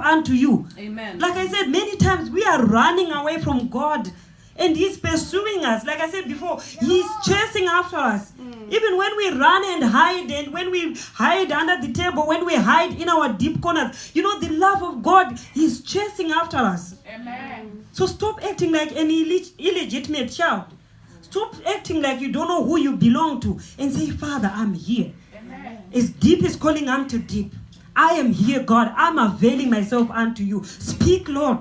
unto you. Amen. Like I said, many times we are running away from God. And he's pursuing us. Like I said before, he's chasing after us. Even when we run and hide, and when we hide under the table, when we hide in our deep corners, the love of God is chasing after us. Amen. So stop acting like an illegitimate child. Stop acting like you don't know who you belong to. And say, Father, I'm here. Amen. As deep is calling unto deep. I am here, God. I'm availing myself unto you. Speak, Lord.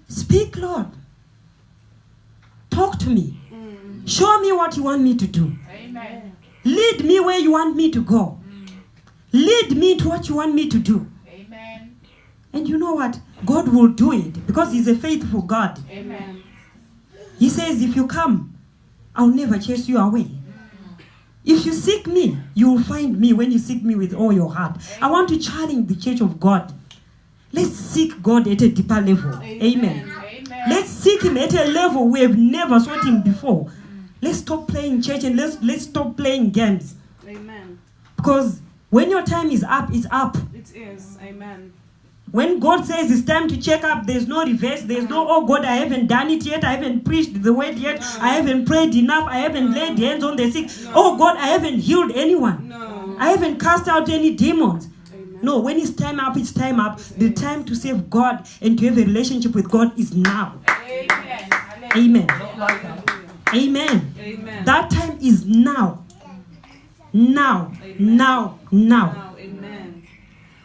Speak, Lord. Talk to me. Show me what you want me to do. Amen. Lead me where you want me to go. Lead me to what you want me to do. Amen. And you know what? God will do it because he's a faithful God. Amen. He says, if you come, I'll never chase you away. If you seek me, you will find me when you seek me with all your heart. I want to challenge the church of God. Let's seek God at a deeper level. Amen. Let's seek him at a level we have never sought him before. Let's stop playing church and let's stop playing games. Amen. Because when your time is up, it's up. It is. Amen. When God says it's time to check up, there's no reverse. There's no, oh God, I haven't done it yet. I haven't preached the word yet. I haven't prayed enough. I haven't laid hands on the sick. Oh God, I haven't healed anyone. No. I haven't cast out any demons. Amen. No, when it's time up, it's time up. The time to serve God and to have a relationship with God is now. Amen. Amen. Hallelujah. Amen. Amen. That time is now. Now. Amen. Now. Now. Amen.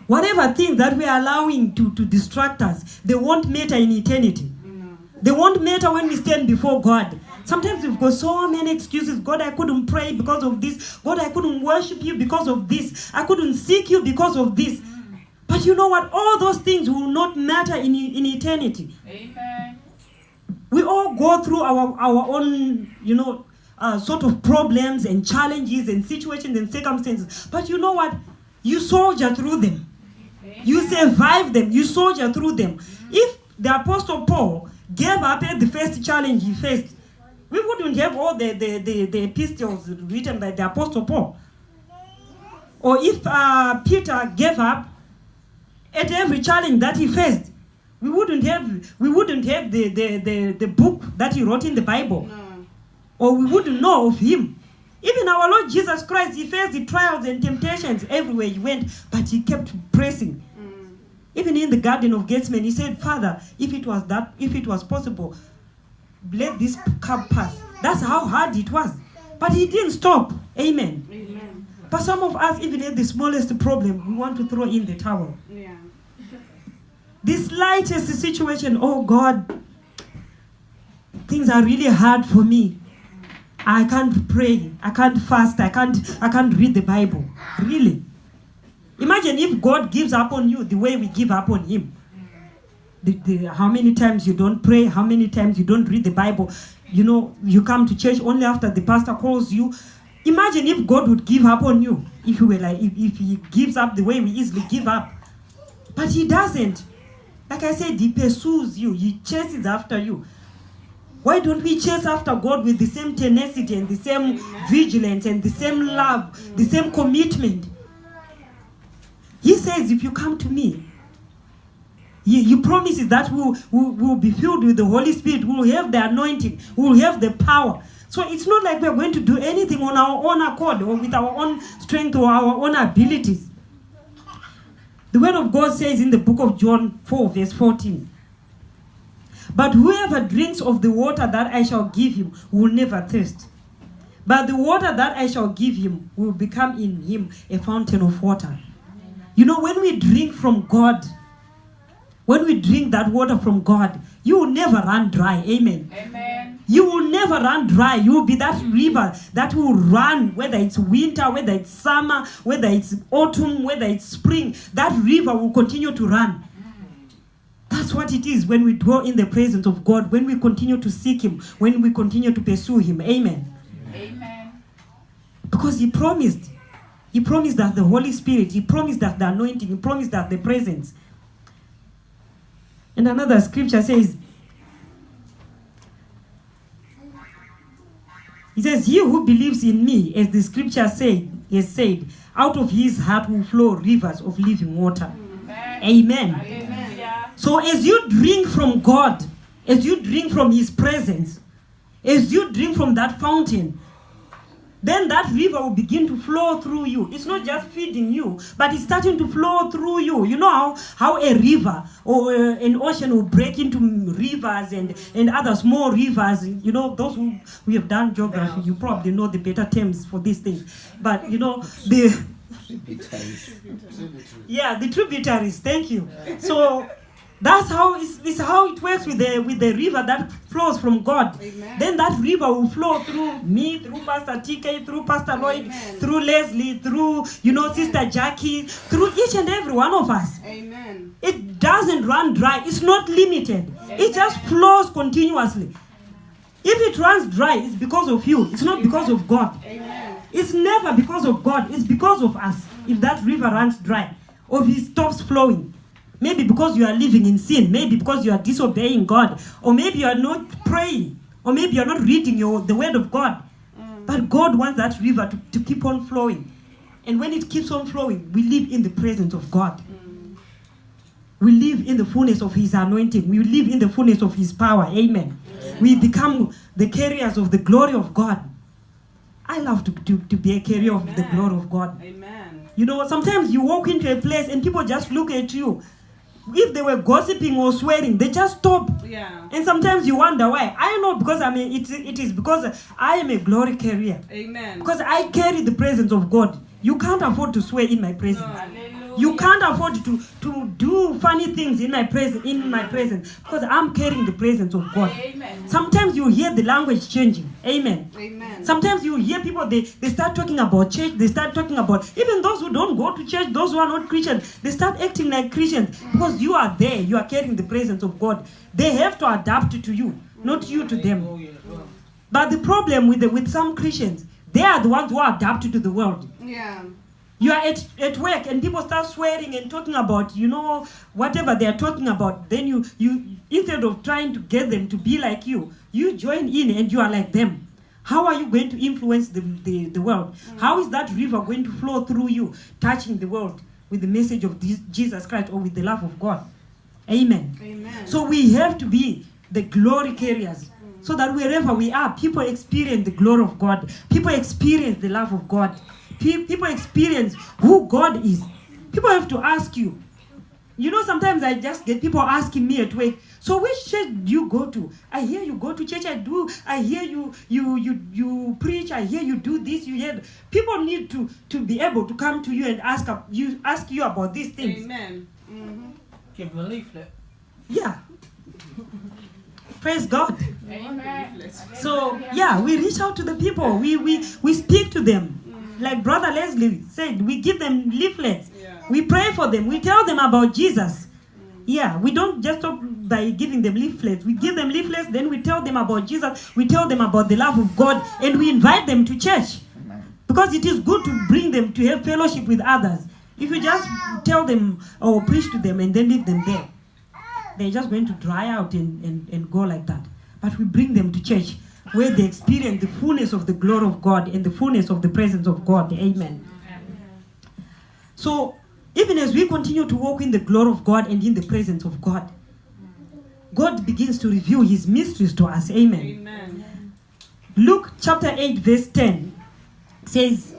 Whatever things that we are allowing to distract us, they won't matter in eternity. No. They won't matter when we stand before God. Sometimes we've got so many excuses. God, I couldn't pray because of this. God, I couldn't worship you because of this. I couldn't seek you because of this. But you know what? All those things will not matter in eternity. Amen. We all go through our own, sort of problems and challenges and situations and circumstances. But you know what? You soldier through them. Amen. You survive them. You soldier through them. If the Apostle Paul gave up at the first challenge he faced, we wouldn't have all the epistles written by the Apostle Paul. Or if Peter gave up at every challenge that he faced, we wouldn't have the book that he wrote in the Bible. No. Or we wouldn't know of him. Even our Lord Jesus Christ, he faced the trials and temptations everywhere he went, but he kept pressing. Even in the Garden of Gethsemane, he said, Father, if it was possible, let this cup pass. That's how hard it was. But he didn't stop. Amen. Amen. But some of us, even at the smallest problem, we want to throw in the towel. Yeah. The slightest situation, oh God, things are really hard for me. I can't pray. I can't fast. I can't read the Bible. Really. Imagine if God gives up on you the way we give up on him. How many times you don't pray, how many times you don't read the Bible. You come to church only after the pastor calls you. Imagine if God would give up on you. If he gives up the way we easily give up. But he doesn't. Like I said, he pursues you. He chases after you. Why don't we chase after God with the same tenacity and the same vigilance and the same love, the same commitment? He says, if you come to me, he promises that we'll be filled with the Holy Spirit. We'll have the anointing. We'll have the power. So it's not like we're going to do anything on our own accord or with our own strength or our own abilities. The word of God says in the book of John 4, verse 14, but whoever drinks of the water that I shall give him will never thirst. But the water that I shall give him will become in him a fountain of water. When we drink from God, when we drink that water from God, you will never run dry. Amen. Amen. You will never run dry. You will be that river that will run, whether it's winter, whether it's summer, whether it's autumn, whether it's spring. That river will continue to run. That's what it is when we dwell in the presence of God, when we continue to seek him, when we continue to pursue him. Amen. Amen. Because he promised. He promised that the Holy Spirit, he promised that the anointing, he promised that the presence. And another scripture says, he says, he who believes in me, as the scripture has said, out of his heart will flow rivers of living water. Amen. Amen. Hallelujah. So as you drink from God, as you drink from His presence, as you drink from that fountain, then that river will begin to flow through you. It's not just feeding you, but it's starting to flow through you. You know how a river or an ocean will break into rivers and other small rivers. You know, those who we have done geography, you probably know the better terms for these things. But you know, the tributaries. Thank you. So that's how it's how it works with the river that flows from God. Amen. Then that river will flow through me, through Pastor TK, through Pastor Lloyd, Amen. through Leslie, through Sister Jackie, through each and every one of us. Amen. It doesn't run dry. It's not limited. It just flows continuously. If it runs dry, it's because of you. It's not because of God. Amen. It's never because of God. It's because of us. If that river runs dry, or if it stops flowing. Maybe because you are living in sin. Maybe because you are disobeying God. Or maybe you are not praying. Or maybe you are not reading the word of God. But God wants that river to keep on flowing. And when it keeps on flowing, we live in the presence of God. We live in the fullness of His anointing. We live in the fullness of His power. Amen. We become the carriers of the glory of God. I love to be a carrier of the glory of God. Amen. You know, sometimes you walk into a place and people just look at you. If they were gossiping or swearing, they just stop. Yeah. And sometimes you wonder why. I know because it is because I am a glory carrier. Amen. Because I carry the presence of God. You can't afford to swear in my presence. Hallelujah. You can't afford to do funny things in my presence because I'm carrying the presence of God. Amen. Sometimes you hear the language changing. Amen. Amen. Sometimes you hear people, they start talking about church, they start talking about, even those who don't go to church, those who are not Christians, they start acting like Christians because you are there, you are carrying the presence of God. They have to adapt to you, not you to them. But the problem with some Christians, they are the ones who are adapted to the world. Yeah. You are at work and people start swearing and talking about, whatever they are talking about. Then you instead of trying to get them to be like you join in and you are like them. How are you going to influence the world? How is that river going to flow through you, touching the world with the message of Jesus Christ or with the love of God? Amen. Amen. So we have to be the glory carriers so that wherever we are, people experience the glory of God. People experience the love of God. People experience who God is. People have to ask you. Sometimes I just get people asking me at work, so which church do you go to? I hear you go to church. I hear you preach. I hear you do this. People need to be able to come to you and ask you about these things. Amen. Mm-hmm. Give them a leaflet. Yeah. Praise God. Amen. So we reach out to the people. We speak to them. Like Brother Leslie said, we give them leaflets. Yeah. We pray for them. We tell them about Jesus. Yeah, we don't just stop by giving them leaflets. We give them leaflets, then we tell them about Jesus. We tell them about the love of God, and we invite them to church. Because it is good to bring them to have fellowship with others. If you just tell them or preach to them and then leave them there, they're just going to dry out and go like that. But we bring them to church, where they experience the fullness of the glory of God and the fullness of the presence of God. Amen. So, even as we continue to walk in the glory of God and in the presence of God, God begins to reveal His mysteries to us. Amen. Amen. Luke chapter 8 verse 10 says,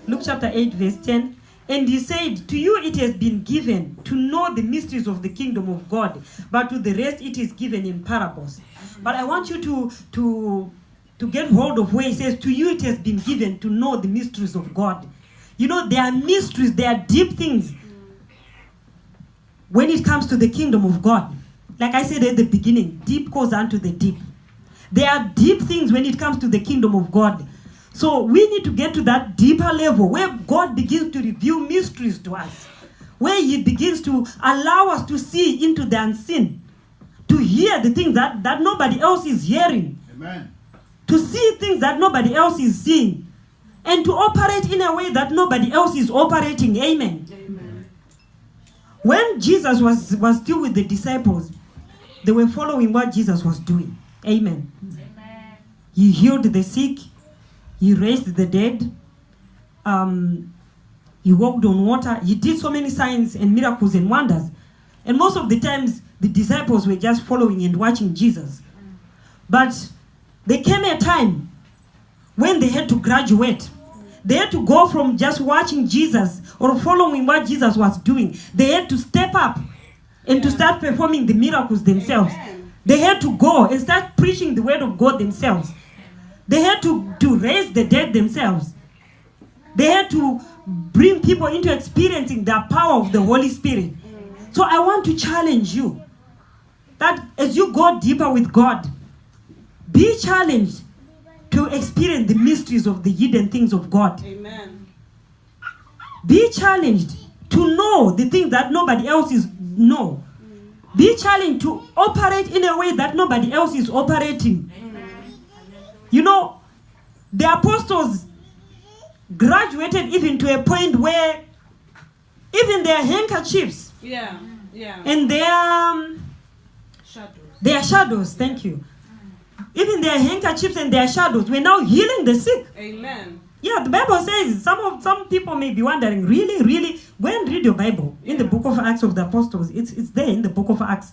Luke chapter 8 verse 10, and He said, to you it has been given to know the mysteries of the kingdom of God, but to the rest it is given in parables. But I want you to get hold of where He says, to you it has been given to know the mysteries of God. There are mysteries, there are deep things when it comes to the kingdom of God. Like I said at the beginning, deep goes unto the deep. There are deep things when it comes to the kingdom of God. So we need to get to that deeper level where God begins to reveal mysteries to us, where He begins to allow us to see into the unseen, to hear the things that nobody else is hearing. Amen. To see things that nobody else is seeing. And to operate in a way that nobody else is operating. Amen. Amen. When Jesus was still with the disciples, they were following what Jesus was doing. Amen. Amen. He healed the sick. He raised the dead. He walked on water. He did so many signs and miracles and wonders. And most of the times, the disciples were just following and watching Jesus. But there came a time when they had to graduate. They had to go from just watching Jesus or following what Jesus was doing. They had to step up and to start performing the miracles themselves. They had to go and start preaching the word of God themselves. They had to raise the dead themselves. They had to bring people into experiencing the power of the Holy Spirit. So I want to challenge you that as you go deeper with God, be challenged to experience the mysteries of the hidden things of God. Amen. Be challenged to know the things that nobody else is know. Be challenged to operate in a way that nobody else is operating. You know, the apostles graduated even to a point where even their handkerchiefs and their shadows, thank you. Even their handkerchiefs and their shadows were now healing the sick. Amen. Yeah, the Bible says, some people may be wondering, really, go and read your Bible in the book of Acts of the Apostles. It's there in the book of Acts.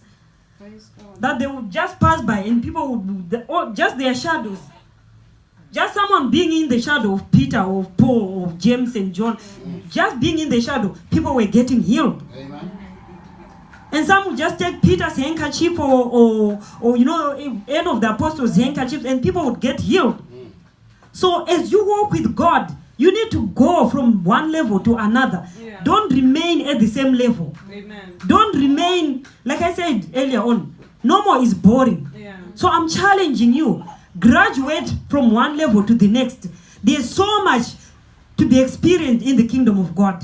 That they would just pass by and people would, just their shadows. Just someone being in the shadow of Peter or Paul or James and John, just being in the shadow, people were getting healed. Amen. And some would just take Peter's handkerchief or any of the apostles' handkerchiefs and people would get healed. So as you walk with God, you need to go from one level to another. Yeah. Don't remain at the same level. Amen. Don't remain, like I said earlier on, no more is boring. Yeah. So I'm challenging you. Graduate from one level to the next. There's so much to be experienced in the kingdom of God.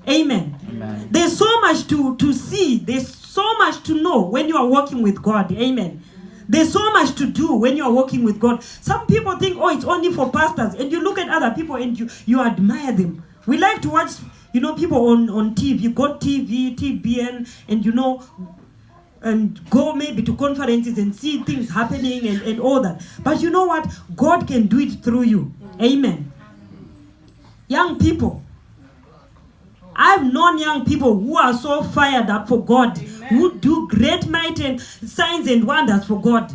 Amen. Amen. There's so much to see. There's so much to know when you are walking with God. Amen. There's so much to do when you are walking with God. Some people think, oh, it's only for pastors. And you look at other people and you admire them. We like to watch, people on TV. Got TV, TBN, and and go maybe to conferences and see things happening and all that. But you know what? God can do it through you. Amen. Young people. I've known young people who are so fired up for God, who do great mighty and signs and wonders for God.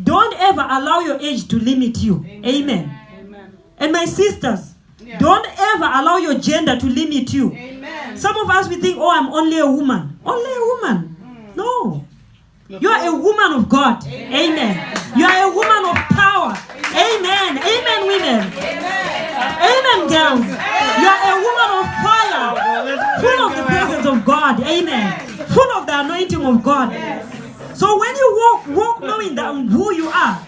Don't ever allow your age to limit you. Amen. Amen. And my sisters, don't ever allow your gender to limit you. Amen. Some of us, we think, oh, I'm only a woman. Only a woman. No. You are a woman of God. Amen. You are a woman of power. Amen. Amen, women. Amen, girls. You are a woman of fire, full of the presence of God. Amen. Full of the anointing of God. So when you walk knowing that who you are,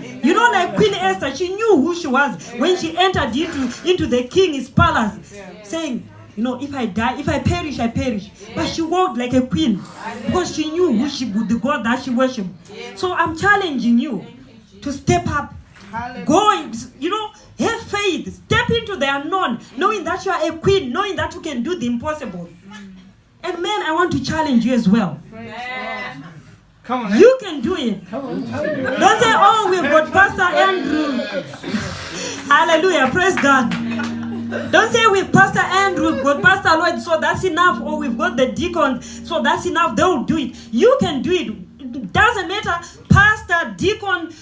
like Queen Esther, she knew who she was when she entered into the king's palace, saying, if I die, if I perish, I perish. But she walked like a queen because she knew the God that she worshipped. So I'm challenging you to step up. Go, have faith. Step into the unknown, knowing that you are a queen, knowing that you can do the impossible. And men, I want to challenge you as well. Come on, you can do it. Don't say, oh, we've got Pastor Andrew. Hallelujah, praise God. Don't say we've Pastor Andrew, we've got Pastor Lloyd, so that's enough. Or we've got the deacons, so that's enough. They'll do it. You can do it. It doesn't matter, pastor, deacon,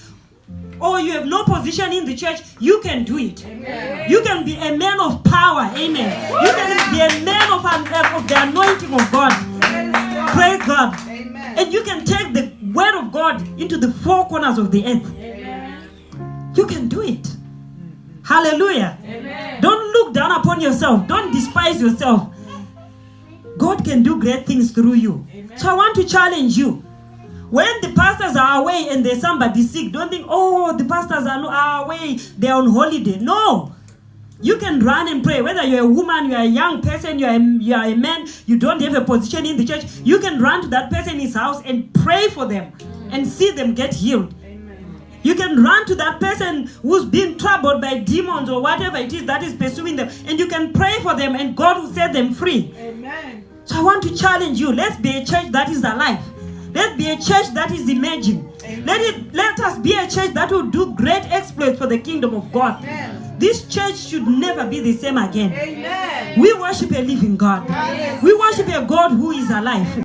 or you have no position in the church, you can do it. Amen. You can be a man of power. Amen. You can be a man of the anointing of God. Praise God. Amen. And you can take the word of God into the four corners of the earth. Amen. You can do it. Hallelujah. Amen. Don't look down upon yourself. Don't despise yourself. God can do great things through you. Amen. So I want to challenge you. When the pastors are away and there's somebody sick, don't think, oh, the pastors are away, they're on holiday. No. You can run and pray. Whether you're a woman, you're a young person, you're a man, you don't have a position in the church, you can run to that person in his house and pray for them and see them get healed. Amen. You can run to that person who's being troubled by demons or whatever it is that is pursuing them, and you can pray for them and God will set them free. Amen. So I want to challenge you. Let's be a church that is alive. Let's be a church that is emerging. Let us be a church that will do great exploits for the kingdom of God. Amen. This church should never be the same again. Amen. We worship a living God. We worship a God who is alive.